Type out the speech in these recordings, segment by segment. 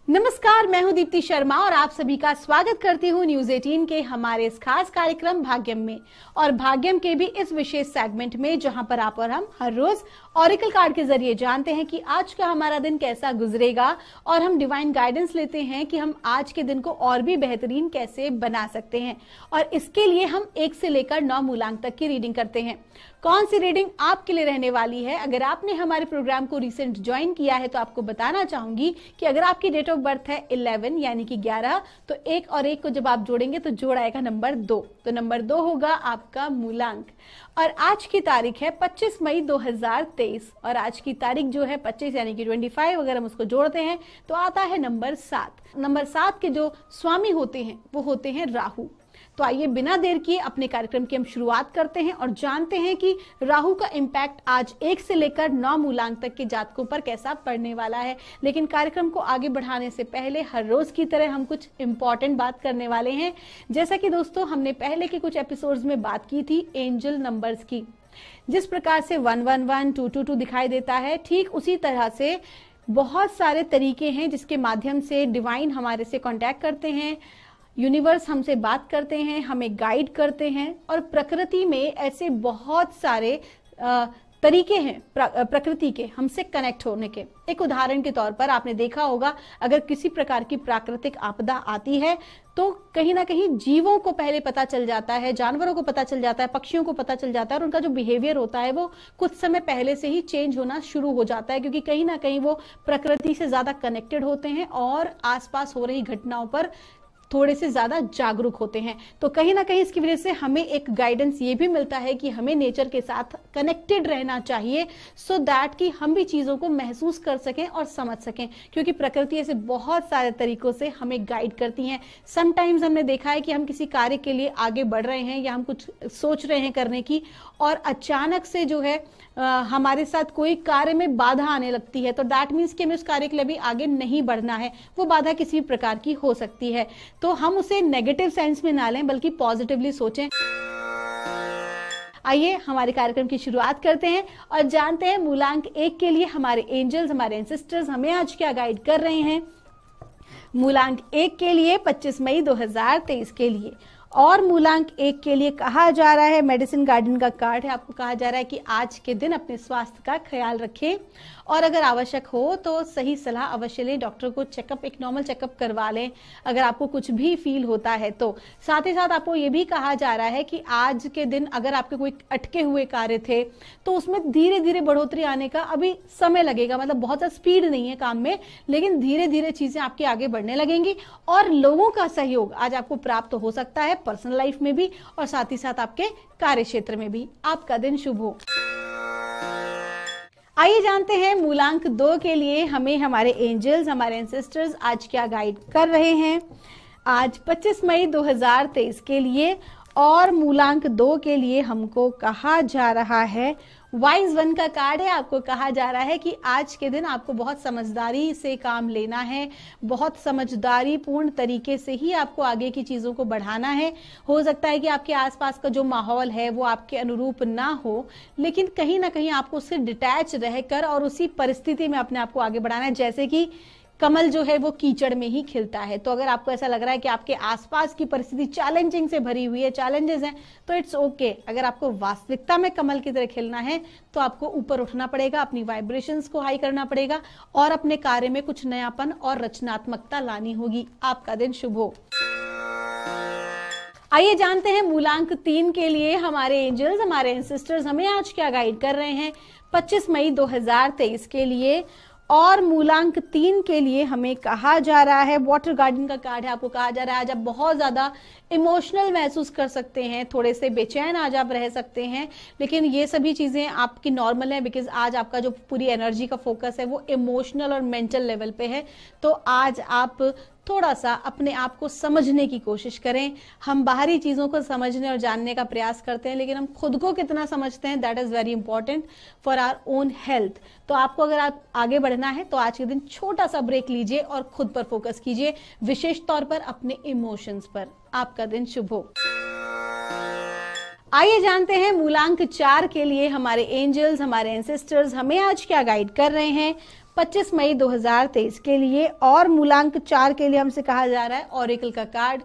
नमस्कार, मैं हूं दीप्ति शर्मा और आप सभी का स्वागत करती हूं न्यूज 18 के हमारे इस खास कार्यक्रम भाग्यम में। और भाग्यम के भी इस विशेष सेगमेंट में जहां पर आप और हम हर रोज ऑरेकल कार्ड के जरिए जानते हैं कि आज का हमारा दिन कैसा गुजरेगा और हम डिवाइन गाइडेंस लेते हैं कि हम आज के दिन को और भी बेहतरीन कैसे बना सकते हैं। और इसके लिए हम 1 से लेकर 9 मूलांक तक की रीडिंग करते हैं। कौन सी रीडिंग आपके लिए रहने वाली है? अगर आपने हमारे प्रोग्राम को रिसेंट ज्वाइन किया है तो आपको बताना चाहूंगी कि अगर आपकी डेट ऑफ बर्थ है 11 यानी कि 11, तो 1 और 1 को जब आप जोड़ेंगे तो जोड़ आएगा नंबर 2। तो नंबर 2 होगा आपका मूलांक। और आज की तारीख है 25 मई 2023 और आज की तारीख जो है 25 यानी कि 25, अगर हम उसको जोड़ते हैं तो आता है नंबर 7। नंबर 7 के जो स्वामी होते हैं वो होते हैं राहु। तो आइए बिना देर किए अपने कार्यक्रम की हम शुरुआत करते हैं और जानते हैं कि राहु का इम्पैक्ट आज 1 से लेकर 9 मूलांक तक के जातकों पर कैसा पड़ने वाला है। लेकिन कार्यक्रम को आगे बढ़ाने से पहले हर रोज की तरह हम कुछ इंपॉर्टेंट बात करने वाले हैं। जैसा कि दोस्तों हमने पहले के कुछ एपिसोड्स में बात की थी एंजल नंबर्स की। जिस प्रकार से 111, 222 दिखाई देता है, ठीक उसी तरह से बहुत सारे तरीके हैं जिसके माध्यम से डिवाइन हमारे से कॉन्टैक्ट करते हैं, यूनिवर्स हमसे बात करते हैं, हमें गाइड करते हैं। और प्रकृति में ऐसे बहुत सारे तरीके हैं प्रकृति के हमसे कनेक्ट होने के। एक उदाहरण के तौर पर आपने देखा होगा, अगर किसी प्रकार की प्राकृतिक आपदा आती है तो कहीं ना कहीं जीवों को पहले पता चल जाता है, जानवरों को पता चल जाता है, पक्षियों को पता चल जाता है और उनका जो बिहेवियर होता है वो कुछ समय पहले से ही चेंज होना शुरू हो जाता है, क्योंकि कहीं ना कहीं वो प्रकृति से ज्यादा कनेक्टेड होते हैं और आसपास हो रही घटनाओं पर थोड़े से ज्यादा जागरूक होते हैं। तो कहीं ना कहीं इसकी वजह से हमें एक गाइडेंस ये भी मिलता है कि हमें नेचर के साथ कनेक्टेड रहना चाहिए, सो दैट कि हम भी चीजों को महसूस कर सकें और समझ सकें, क्योंकि प्रकृति ऐसे बहुत सारे तरीकों से हमें गाइड करती है। समटाइम्स हमने देखा है कि हम किसी कार्य के लिए आगे बढ़ रहे हैं या हम कुछ सोच रहे हैं करने की, और अचानक से जो है हमारे साथ कोई कार्य में बाधा आने लगती है, तो दैट मीन्स कि हमें उस कार्य के लिए भी आगे नहीं बढ़ना है। वो बाधा किसी भी प्रकार की हो सकती है, तो हम उसे नेगेटिव सेंस में ना लें बल्कि पॉजिटिवली सोचें। आइए हमारे कार्यक्रम की शुरुआत करते हैं और जानते हैं मूलांक 1 के लिए हमारे एंजल्स, हमारे एंसेस्टर्स हमें आज क्या गाइड कर रहे हैं। मूलांक 1 के लिए 25 मई 2023 के लिए और मूलांक 1 के लिए कहा जा रहा है, मेडिसिन गार्डन का कार्ड है, आपको कहा जा रहा है कि आज के दिन अपने स्वास्थ्य का ख्याल रखें और अगर आवश्यक हो तो सही सलाह अवश्य लें। डॉक्टर को चेकअप, एक नॉर्मल चेकअप करवा लें अगर आपको कुछ भी फील होता है तो। साथ ही साथ आपको ये भी कहा जा रहा है कि आज के दिन अगर आपके कोई अटके हुए कार्य थे तो उसमें धीरे धीरे बढ़ोतरी आने का अभी समय लगेगा, मतलब बहुत ज्यादा स्पीड नहीं है काम में, लेकिन धीरे धीरे चीजें आपकी आगे बढ़ने लगेंगी और लोगों का सहयोग आज आपको प्राप्त हो सकता है, पर्सनल लाइफ में भी और साथ ही साथ आपके कार्य क्षेत्र में भी। आपका दिन शुभ हो। आइए जानते हैं मूलांक 2 के लिए हमें हमारे एंजल्स, हमारे एंसेस्टर्स आज क्या गाइड कर रहे हैं। आज 25 मई 2023 के लिए और मूलांक 2 के लिए हमको कहा जा रहा है, वाइज 1 का कार्ड है। आपको कहा जा रहा है कि आज के दिन आपको बहुत समझदारी से काम लेना है, बहुत समझदारी पूर्ण तरीके से ही आपको आगे की चीजों को बढ़ाना है। हो सकता है कि आपके आसपास का जो माहौल है वो आपके अनुरूप ना हो, लेकिन कहीं ना कहीं आपको उससे डिटैच रहकर और उसी परिस्थिति में अपने आप को आगे बढ़ाना है। जैसे कि कमल जो है वो कीचड़ में ही खिलता है, तो अगर आपको ऐसा लग रहा है कि आपके आसपास की परिस्थिति चैलेंजिंग से भरी हुई है, चैलेंजेस हैं, तो इट्स ओके। अगर आपको वास्तविकता में कमल की तरह खिलना है तो आपको ऊपर उठना पड़ेगा, अपनी वाइब्रेशंस को हाई करना पड़ेगा और अपने कार्य में कुछ नयापन और रचनात्मकता लानी होगी। आपका दिन शुभ हो। आइए जानते हैं मूलांक 3 के लिए हमारे एंजल्स, हमारे एंसेस्टर्स हमें आज क्या गाइड कर रहे हैं 25 मई 2023 के लिए। और मूलांक 3 के लिए हमें कहा जा रहा है, वाटर गार्डन का कार्ड है। आपको कहा जा रहा है आज आप बहुत ज्यादा इमोशनल महसूस कर सकते हैं, थोड़े से बेचैन आज आप रह सकते हैं, लेकिन ये सभी चीजें आपकी नॉर्मल है, बिकॉज आज आपका जो पूरी एनर्जी का फोकस है वो इमोशनल और मेंटल लेवल पे है। तो आज आप थोड़ा सा अपने आप को समझने की कोशिश करें। हम बाहरी चीजों को समझने और जानने का प्रयास करते हैं, लेकिन हम खुद को कितना समझते हैं, that is very important for our own health. तो आपको अगर आप आगे बढ़ना है तो आज के दिन छोटा सा ब्रेक लीजिए और खुद पर फोकस कीजिए, विशेष तौर पर अपने इमोशंस पर। आपका दिन शुभ हो। आइए जानते हैं मूलांक 4 के लिए हमारे एंजल्स, हमारे एंसेस्टर्स हमें आज क्या गाइड कर रहे हैं 25 मई 2023 के लिए। और मूलांक 4 के लिए हमसे कहा जा रहा है ऑरेकल का कार्ड।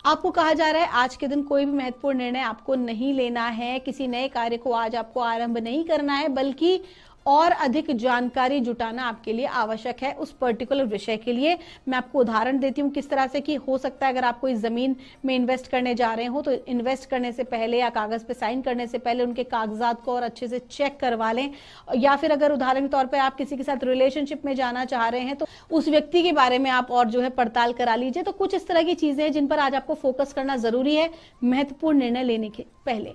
आपको कहा जा रहा है आज के दिन कोई भी महत्वपूर्ण निर्णय आपको नहीं लेना है, किसी नए कार्य को आज आपको आरंभ नहीं करना है, बल्कि और अधिक जानकारी जुटाना आपके लिए आवश्यक है उस पर्टिकुलर विषय के लिए। मैं आपको उदाहरण देती हूँ किस तरह से कि हो सकता है अगर आप कोई जमीन में इन्वेस्ट करने जा रहे हो तो इन्वेस्ट करने से पहले या कागज पे साइन करने से पहले उनके कागजात को और अच्छे से चेक करवा लें। या फिर अगर उदाहरण के तौर पर आप किसी के साथ रिलेशनशिप में जाना चाह रहे हैं तो उस व्यक्ति के बारे में आप और जो है पड़ताल करा लीजिए। तो कुछ इस तरह की चीजें हैं जिन पर आज आपको फोकस करना जरूरी है महत्वपूर्ण निर्णय लेने के पहले।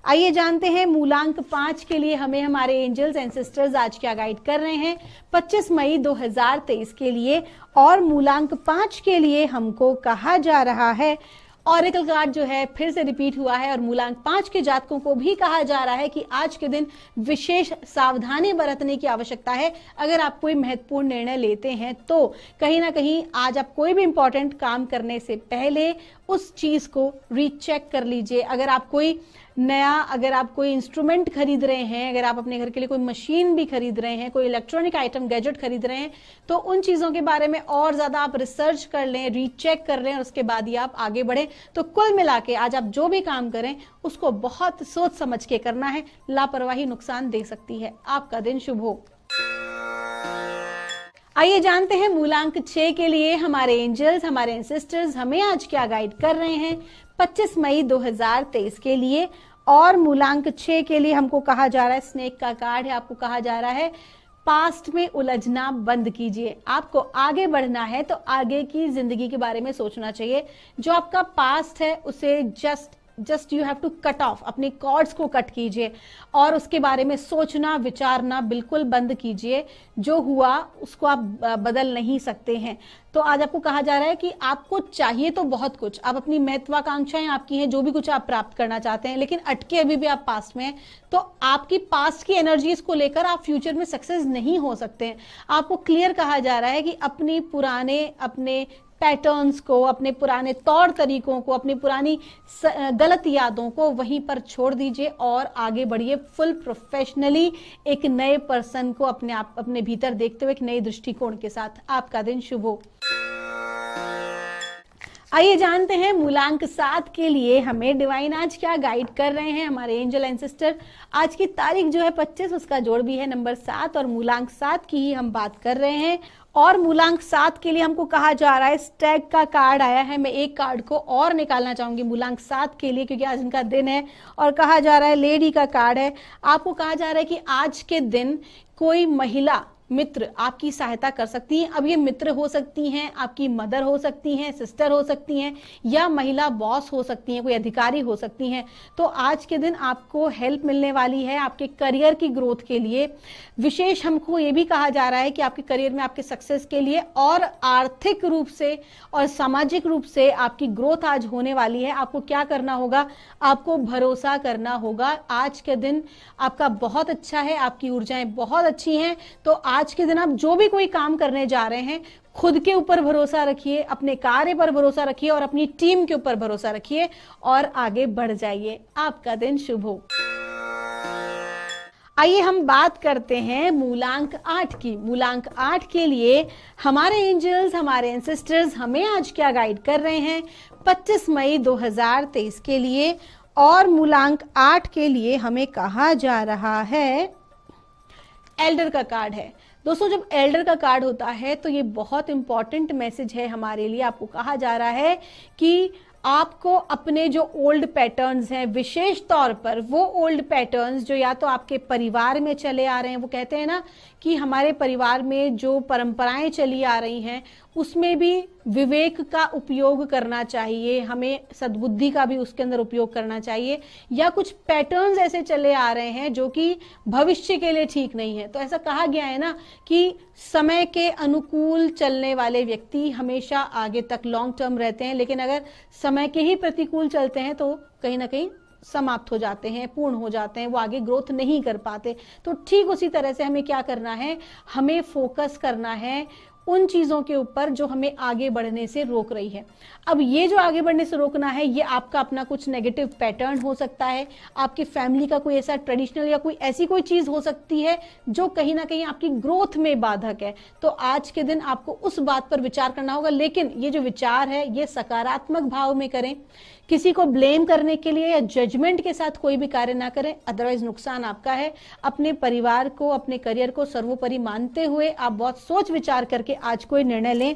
आइए जानते हैं मूलांक 5 के लिए हमें हमारे एंजल्स एंड सिस्टर्स आज क्या गाइड कर रहे हैं 25 मई 2023 के लिए। और मूलांक 5 के लिए हमको कहा जा रहा है, ऑरेकल कार्ड जो है फिर से रिपीट हुआ है और मूलांक 5 के जातकों को भी कहा जा रहा है कि आज के दिन विशेष सावधानी बरतने की आवश्यकता है। अगर आप कोई महत्वपूर्ण निर्णय लेते हैं तो कहीं ना कहीं आज आप कोई भी इंपॉर्टेंट काम करने से पहले उस चीज को रीचेक कर लीजिए। अगर आप कोई इंस्ट्रूमेंट खरीद रहे हैं, अगर आप अपने घर के लिए कोई मशीन भी खरीद रहे हैं, कोई इलेक्ट्रॉनिक आइटम गैजेट खरीद रहे हैं, तो उन चीजों के बारे में और ज्यादा आप रिसर्च कर लें, रीचेक कर लें और उसके बाद ही आप आगे बढ़ें। तो कुल मिला के आज आप जो भी काम करें उसको बहुत सोच समझ के करना है, लापरवाही नुकसान दे सकती है। आपका दिन शुभ हो। आइए जानते हैं मूलांक 6 के लिए हमारे एंजल्स, हमारे एंसेस्टर्स हमें आज क्या गाइड कर रहे हैं 25 मई 2023 के लिए। और मूलांक 6 के लिए हमको कहा जा रहा है, स्नेक का कार्ड है, आपको कहा जा रहा है पास्ट में उलझना बंद कीजिए। आपको आगे बढ़ना है तो आगे की जिंदगी के बारे में सोचना चाहिए। जो आपका पास्ट है उसे just you have to cut off, अपने कॉर्ड्स को कट कीजिए और उसके बारे में सोचना विचारना बिल्कुल बंद कीजिए। जो हुआ उसको आप बदल नहीं सकते हैं। तो आज आपको कहा जा रहा है कि आपको चाहिए तो बहुत कुछ, आप अपनी महत्वाकांक्षाएं आपकी हैं, जो भी कुछ आप प्राप्त करना चाहते हैं, लेकिन अटके अभी भी आप पास्ट में हैं। तो आपकी पास्ट की एनर्जीज को लेकर आप फ्यूचर में सक्सेस नहीं हो सकते हैं। आपको क्लियर कहा जा रहा है कि अपने पैटर्न्स को, अपने पुराने तौर तरीकों को, अपनी पुरानी गलत यादों को वहीं पर छोड़ दीजिए और आगे बढ़िए फुल प्रोफेशनली एक नए पर्सन को अपने भीतर देखते हुए एक नए दृष्टिकोण के साथ। आपका दिन शुभ हो। आइए जानते हैं मूलांक 7 के लिए हमें डिवाइन आज क्या गाइड कर रहे हैं हमारे एंजल एंड सिस्टर। आज की तारीख जो है 25, उसका जोड़ भी है नंबर 7 और मूलांक 7 की ही हम बात कर रहे हैं। और मूलांक 7 के लिए हमको कहा जा रहा है, स्टैग का कार्ड आया है। मैं एक कार्ड को और निकालना चाहूंगी मूलांक 7 के लिए क्योंकि आज इनका दिन है। और कहा जा रहा है लेडी का कार्ड है। आपको कहा जा रहा है कि आज के दिन कोई महिला मित्र आपकी सहायता कर सकती हैं। अब ये मित्र हो सकती हैं, आपकी मदर हो सकती हैं, सिस्टर हो सकती हैं, या महिला बॉस हो सकती हैं, कोई अधिकारी हो सकती हैं। तो आज के दिन आपको हेल्प मिलने वाली है आपके करियर की ग्रोथ के लिए। विशेष हमको ये भी कहा जा रहा है कि आपके करियर में आपके सक्सेस के लिए और आर्थिक रूप से और सामाजिक रूप से आपकी ग्रोथ आज होने वाली है। आपको क्या करना होगा, आपको भरोसा करना होगा। आज के दिन आपका बहुत अच्छा है, आपकी ऊर्जाएं बहुत अच्छी हैं। तो आज के दिन आप जो भी कोई काम करने जा रहे हैं, खुद के ऊपर भरोसा रखिए, अपने कार्य पर भरोसा रखिए और अपनी टीम के ऊपर भरोसा रखिए और आगे बढ़ जाइए। आपका दिन शुभ हो। आइए हम बात करते हैं मूलांक 8 की। मूलांक 8 के लिए हमारे एंजल्स, हमारे एंसेस्टर्स हमें आज क्या गाइड कर रहे हैं 25 मई 2023 के लिए। और मूलांक 8 के लिए हमें कहा जा रहा है, एल्डर का कार्ड है। दोस्तों, जब एल्डर का कार्ड होता है तो ये बहुत इंपॉर्टेंट मैसेज है हमारे लिए। आपको कहा जा रहा है कि आपको अपने जो ओल्ड पैटर्न्स हैं, विशेष तौर पर वो ओल्ड पैटर्न्स जो या तो आपके परिवार में चले आ रहे हैं, वो कहते हैं ना कि हमारे परिवार में जो परंपराएं चली आ रही हैं उसमें भी विवेक का उपयोग करना चाहिए, हमें सद्बुद्धि का भी उसके अंदर उपयोग करना चाहिए। या कुछ पैटर्न्स ऐसे चले आ रहे हैं जो कि भविष्य के लिए ठीक नहीं है। तो ऐसा कहा गया है ना कि समय के अनुकूल चलने वाले व्यक्ति हमेशा आगे तक लॉन्ग टर्म रहते हैं, लेकिन अगर समय के ही प्रतिकूल चलते हैं तो कहीं ना कहीं समाप्त हो जाते हैं, पूर्ण हो जाते हैं, वो आगे ग्रोथ नहीं कर पाते। तो ठीक उसी तरह से हमें क्या करना है, हमें फोकस करना है उन चीजों के ऊपर जो हमें आगे बढ़ने से रोक रही है। अब ये जो आगे बढ़ने से रोकना है, ये आपका अपना कुछ नेगेटिव पैटर्न हो सकता है, आपकी फैमिली का कोई ऐसा ट्रेडिशनल या कोई ऐसी कोई चीज हो सकती है जो कहीं ना कहीं आपकी ग्रोथ में बाधक है। तो आज के दिन आपको उस बात पर विचार करना होगा, लेकिन ये जो विचार है ये सकारात्मक भाव में करें। किसी को ब्लेम करने के लिए या जजमेंट के साथ कोई भी कार्य ना करें, अदरवाइज नुकसान आपका है। अपने परिवार को, अपने करियर को सर्वोपरि मानते हुए आप बहुत सोच विचार करके आज कोई निर्णय लें।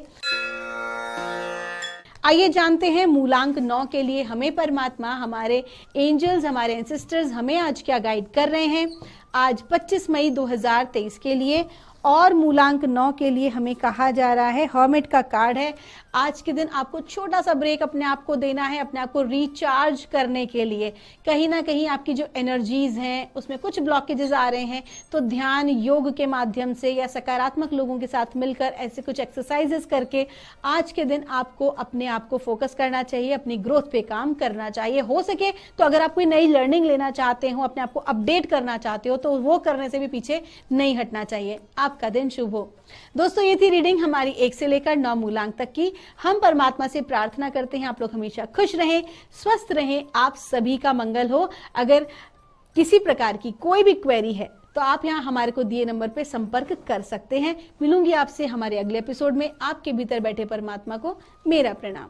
आइए जानते हैं मूलांक 9 के लिए हमें परमात्मा, हमारे एंजल्स, हमारे एंसेस्टर्स हमें आज क्या गाइड कर रहे हैं। आज 25 मई 2023 के लिए और मूलांक 9 के लिए हमें कहा जा रहा है, हर्मिट का कार्ड है। आज के दिन आपको छोटा सा ब्रेक अपने आप को देना है, अपने आप को रिचार्ज करने के लिए। कहीं ना कहीं आपकी जो एनर्जीज हैं उसमें कुछ ब्लॉकेजेस आ रहे हैं, तो ध्यान योग के माध्यम से या सकारात्मक लोगों के साथ मिलकर ऐसे कुछ एक्सरसाइजेस करके आज के दिन आपको अपने आप को फोकस करना चाहिए, अपनी ग्रोथ पे काम करना चाहिए। हो सके तो अगर आप कोई नई लर्निंग लेना चाहते हो, अपने आप को अपडेट करना चाहते हो, तो वो करने से भी पीछे नहीं हटना चाहिए। आपका दिन शुभ हो। दोस्तों, ये थी रीडिंग हमारी 1 से लेकर 9 मूलांक तक की। हम परमात्मा से प्रार्थना करते हैं आप लोग हमेशा खुश रहें, स्वस्थ रहें, आप सभी का मंगल हो। अगर किसी प्रकार की कोई भी क्वेरी है तो आप यहाँ हमारे को दिए नंबर पे संपर्क कर सकते हैं। मिलूंगी आपसे हमारे अगले एपिसोड में। आपके भीतर बैठे परमात्मा को मेरा प्रणाम।